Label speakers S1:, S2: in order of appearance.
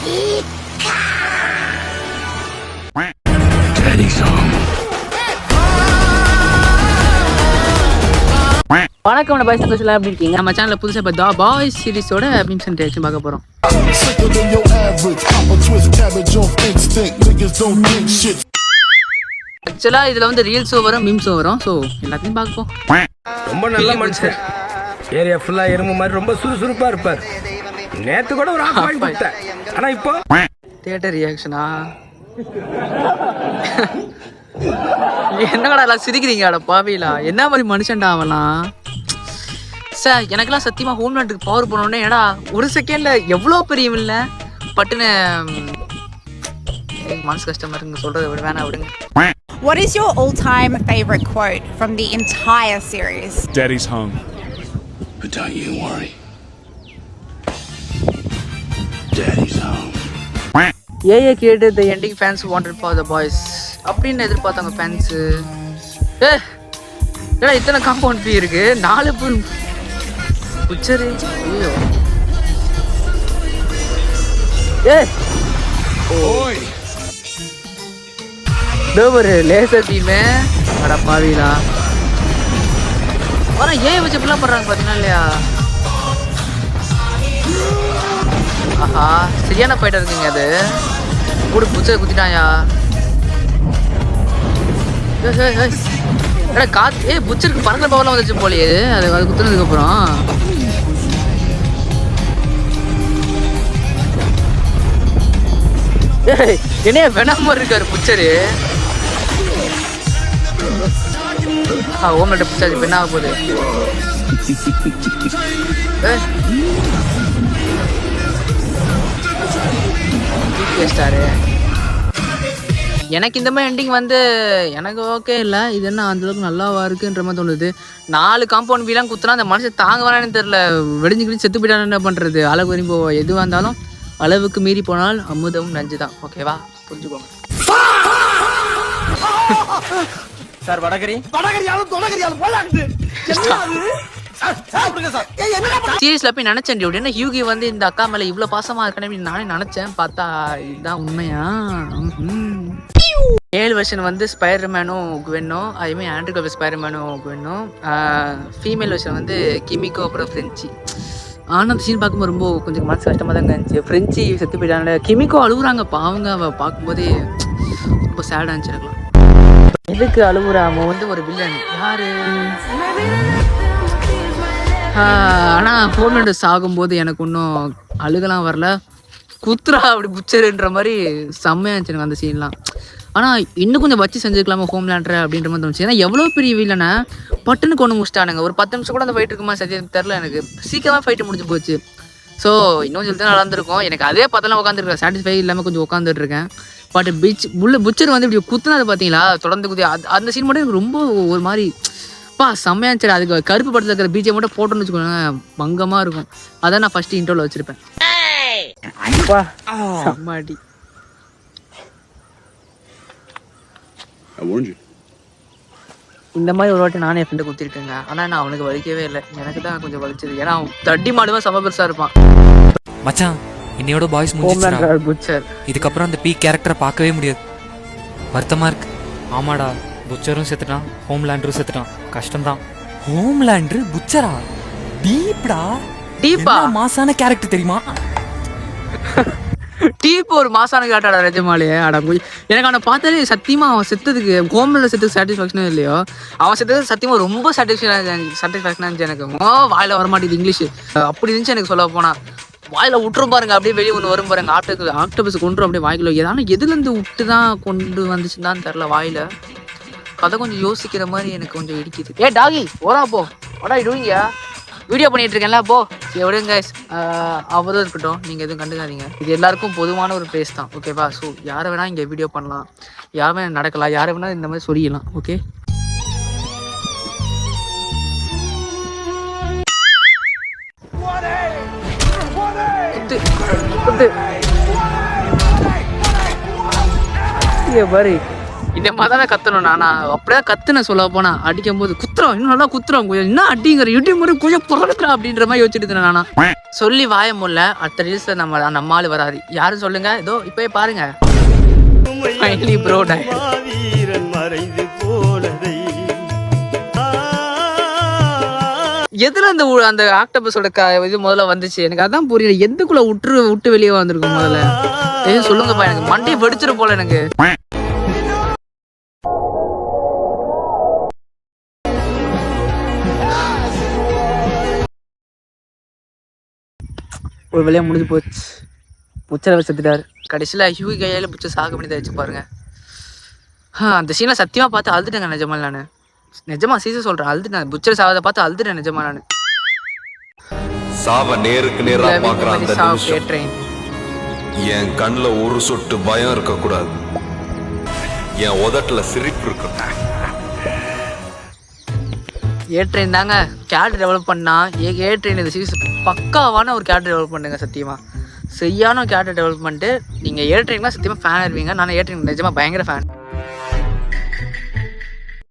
S1: வணக்கம் பாய்ஸ், எப்படி இருக்கீங்க? நம்ம சேனல்ல புதுசா இப்போ தி பாய்ஸ் சீரிஸோட மீம்ஸ் அண்ட் ரியாக்ஷன் பார்க்க போறோம். ஆக்சுவலா இதுல வந்து ரீல்ஸும் வரும், மீம்ஸும் வரும். ஸோ எல்லாத்தையும் பார்ப்போம்.
S2: ரொம்ப நல்ல மனுஷன். ஏரியா ஃபுல்லா எறும்பு மாதிரி ரொம்ப சுறுசுறுப்பா இருப்பார். நேத்து கூட ஒரு ஆஃப் பாயிண்ட் கொடுத்தேன். ஆனா இப்போ
S1: தியேட்டர் ரியாக்ஷனா? என்னடா எல்லாம் சிரிக்கிறீங்கடா பாவிலா? என்ன மாதிரி மனுஷன்டா அவலாம்? சார் எனக்கெல்லாம் சத்தியமா ஹோம்லேண்டுக்கு பவர் பண்ணோடனே ஏடா ஒரு செகண்ட்ல எவ்வளோ பெரிய இல்லை பட்டுன்னு மனசு கஷ்டமா இருக்குங்க. சொல்றதை விட வேணா விடுங்க.
S3: What is your all-time favorite quote from the entire series?
S4: Daddy's home.
S5: But don't you worry. Daddy's home.
S1: ஏஏ created the ending fans wanted for the boys அப்படின்னு எதிர்பார்த்தாங்க ஃபேன்ஸு. ஏடா இத்தனை காம்பவுண்ட் ஃபீ இருக்கு, 4 பேர் புச்சரு. ஐயோ ஒரு லேசர் டீமு அட பாவிலா. ஆனால் ஏன் வச்சு இப்படிலாம் பண்ணுறாங்க பார்த்தீங்கன்னா இல்லையா? ஆஹா சரியான ஃபைட்டாக இருக்குங்க. அது கூட புச்சரை குத்திட்டாயா? ஏடா காத்து புச்சருக்கு பறக்கிற பவர்லாம் வந்துச்சு போலையே அது குத்துனதுக்கு அப்புறம். என்னைய வேணாம இருக்காரு புச்சரு. ஓம்லெட் புச்சாச்சு இப்போ என்ன ஆக போகுது? ஸ்டாரு எனக்கு இந்த மாதிரி எண்டிங் வந்து எனக்கு ஓகே இல்லை. இது என்ன அந்தளவுக்கு நல்லாவா இருக்குன்ற மாதிரி தோணுது. 4 காம்பவுண்ட் வீலாம் குத்துனா அந்த மனுஷன் தாங்க வேணான்னு தெரில. வெடிஞ்சு கிடிச்சு செத்து போயிட்டான்னு என்ன பண்ணுறது? அளவு வரையும் போவோம். எதுவாக இருந்தாலும் அளவுக்கு மீறி போனால் அமுதமும் நஞ்சு தான். ஓகேவா? புரிஞ்சுக்கோங்க
S2: சார். வடகரி
S1: சீரியஸ்ல போய் நினைச்சேன் என்ன ஹியூகி வந்து இந்த அக்கா மேல இவ்வளவு பாசமா இருக்கணும் நானே நினைச்சேன். பார்த்தா இதுதான் உண்மையா? 7 வெர்ஷன் வந்து ஸ்பைடர்மேனும் குவென்னும், அதேமாதிரி ஆண்ட்ரூ ஸ்பைடர்மேனும் குவென்னும், ஃபீமேல் வெர்ஷன் வந்து கிமிக்கோ அப்புறம் ஃப்ரெஞ்சி. ஆனால் அந்த சீன் பார்க்கும்போது ரொம்ப கொஞ்சம் மனசு கஷ்டமாக தாங்க இருந்துச்சு. ஃப்ரெஞ்சி செத்து போயிட்டாங்க, கிமிக்கோ அழுகுறாங்க பாவங்க. அவள் பார்க்கும்போதே ரொம்ப சேடாக இருந்துச்சு எனக்குலாம். எதுக்கு அழுகுறா? அவன் வந்து ஒரு வில்லன் யாரு? ஆனால் ஹோம்லேண்டு சாகும்போது எனக்கு இன்னும் அழுகலாம் வரல. குத்துரா அப்படி புச்சருன்ற மாதிரி செம்மையாக இருந்துச்சு எனக்கு அந்த சீன்லாம். ஆனால் இன்னும் கொஞ்சம் வச்சு செஞ்சுக்கலாமா ஹோம்லேண்டரை அப்படின்ற மாதிரி தோணுச்சு. ஏன்னா எவ்வளோ பெரிய வில்லனை பட்டுன்னு கொண்டு முடிச்சிட்டானுங்க. ஒரு 10 நிமிஷம் கூட அந்த ஃபைட் இருக்குமா சத்தியம் தெரில எனக்கு. சீக்கிரமாக ஃபைட்டு முடிஞ்சு போச்சு. ஸோ இன்னும் சொல்லி தான் நடந்திருக்கும். எனக்கு அதே பார்த்தலாம் உட்காந்துருக்கேன், சாட்டிஸ்ஃபை இல்லாமல் கொஞ்சம் உட்காந்துட்டு இருக்கேன். பட் புச்சர் வந்து இப்படி குத்துனது பார்த்தீங்களா? தொடர்ந்து குத்தி அந்த சீன் மட்டும் எனக்கு ரொம்ப ஒரு மாதிரி செம்மையா இருந்துச்சு. அதுக்கு கருப்பு படத்தில் இருக்கிற பீஜை மட்டும் போட்டோன்னு வச்சுக்கோங்க, பங்கமாக இருக்கும். அதான் நான் ஃபர்ஸ்ட் இன்ட்ரோவில் வச்சிருப்பேன். செம்மாடி. இந்த மாதிரி ஒரு வாட்டி நானே என் ஃப்ரெண்டு குத்திருக்கேங்க. ஆனால் நான் அவனுக்கு வலிக்கவே இல்லை, எனக்கு தான் கொஞ்சம் வலிச்சது. ஏன்னா அவன் தட்டி மாடுவா செம்ம பெருசாக இருப்பான்.
S6: மச்சான் என்னையோட பாய்ஸ்
S1: புச்சர்
S6: இதுக்கப்புறம் அந்த பீ கேரக்டரை பார்க்கவே முடியாது. வருத்தமாக இருக்கு. ஆமாடா, புச்சரும் செத்துட்டான், ஹோம்லேண்டரும் செத்துட்டான். கஷ்டம்தான். ஹோம்லேண்டரு புச்சரா? டீப்பா மாசான கேரக்டர் தெரியுமா?
S1: டீப் ஒரு மாசான கேட்டாடா நிஜமாலே. எனக்கு அவனை பார்த்தாலே சத்தியமா அவன் செத்ததுக்கு ஹோம்லேண்ட் செத்துக்கு சாட்டிஸ்ஃபேக்ஷனே இல்லையோ, அவன் செத்தது சத்தியமா ரொம்ப சாட்டிஸ்ஃபேக்ஷனாக இருந்துச்சு எனக்கு. வாயில வரமாட்டேங்குது இங்கிலீஷ். அப்படி இருந்துச்சு எனக்கு சொல்ல போனா. வாயில விட்டுரும் பாருங்க, அப்படியே வெளியே ஒன்று வரும் பாருங்க. ஆக்டோபஸ் கொண்டு அப்படியே வாய்க்குள்ள ஏதாவது எதுலேருந்து விட்டு தான் கொண்டு வந்துச்சுன்னு தெரில. வாயில அதை கொஞ்சம் யோசிக்கிற மாதிரி எனக்கு கொஞ்சம் இடிக்குது. டாகி ஓரா போ, வாடா இடுவீங்க. வீடியோ பண்ணிட்டு இருக்கேன்ல போ. விடுங்க அவரும் இருக்கட்டும், நீங்கள் எதுவும் கண்டுக்காதீங்க. இது எல்லாருக்கும் பொதுவான ஒரு பிளேஸ் தான். ஓகேவா? ஸோ யாரை வேணால் இங்கே வீடியோ பண்ணலாம், யாரை வேணால் நடக்கலாம், யாரை வேணால் இந்த மாதிரி சொல்லிடலாம். ஓகே? பாரு இந்த மாதிரி தான் கத்தணும். நான் அப்படியே கத்துனேன். சொல்ல போனா அடிக்கும் போது குத்துறோம், இன்னும் நல்லா குத்துறோம், கொஞ்சம் என்ன அடிங்கிற யூடியூப் மாதிரி கொஞ்சம் பொருளுக்குறா அப்படின்ற மாதிரி யோசிச்சுட்டு இருந்தேன். நானா சொல்லி வாய முடியல. அடுத்த ரீல்ஸ்ல நம்ம ஆள் வராது. யாரும் சொல்லுங்க, இதோ இப்பயே பாருங்க. ஃபைனலி ப்ரோ எதுல அந்த ஆக்டோபஸோட இது முதல்ல வந்துச்சு எனக்கு அதான் புரியல. எதுக்குள்ள விட்டு வெளியே வந்திருக்கும் முதல்ல எதுவும் சொல்லுங்கப்பா. எனக்கு மண்டையை வெடிச்சிரு போல எனக்கு. ஒரு வழியா முடிஞ்சு போச்சு. புச்சரை செத்துட்டாரு கடைசியில். ஹியூகி கையால புச்சை சாக பண்ணி வச்சு பாருங்க. அந்த சீனை சத்தியமா பார்த்து அழுதுட்டேங்க நிஜமா. நான் நிஜமா சீச சொல்றேன், அழுதுட்டேன். புச்சரை சாவதை பார்த்து அழுதுட்டேன் நிஜமா. நான்
S4: சாவ நேருக்கு நேரா பார்க்கற அந்த நிமிஷம் என் கண்ணுல ஒரு சொட்டு பயம் இருக்க கூடாது, என் உதட்டுல சிரிப்பு இருக்கணும்.
S1: ஏட்ரெயின் தாங்க கேரக்டர் டெவலப் பண்ணா. ஏட்ரெயின் இந்த சீரிஸ் பக்காவான ஒரு கேரக்டர் டெவலப் பண்ணுங்க. சத்தியமா சரியான கேரக்டர் டெவலப்மெண்ட்டு. நீங்கள் ஏட்ரெயின்லாம் சத்தியமாக ஃபேன் இருப்பீங்க. நான் ஏட்ரெயின் நிஜமாக பயங்கர ஃபேன்.